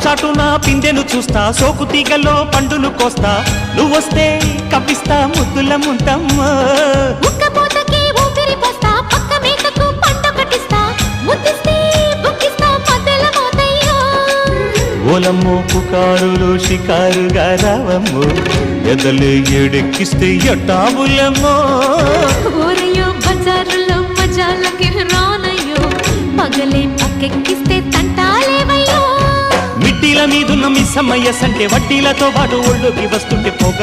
చాటున పిందెను చూస్తా, సోకు తీగల్లో పండును కోస్తా, నువ్వొస్తే కప్పిస్తా ముద్దుల ముంతమ్మ. ఉక్కపోతకి ఊపిరి పోస్తా, పక్క మేకకు పంట కట్టిస్తా, ముద్దిస్తే బుక్కిస్తా మధ్యల మోతయ్యో. ఓలమ్మో పుకారులు షికారుగా రావమ్మో, ఎదలు ఎడెక్కిస్తే ఎట్టాబులమ్మో. ఊరయ్యో బజారులో మజాలకి రానయ్యో, పగలే పక్కెక్కిస్తే తంటాలేవయ్యో. మిట్టిల మీదున్న మిస్సమ్మయ్య సంటే వడ్డీలతో పాటు ఒళ్ళోకి వస్తుంటే పొగ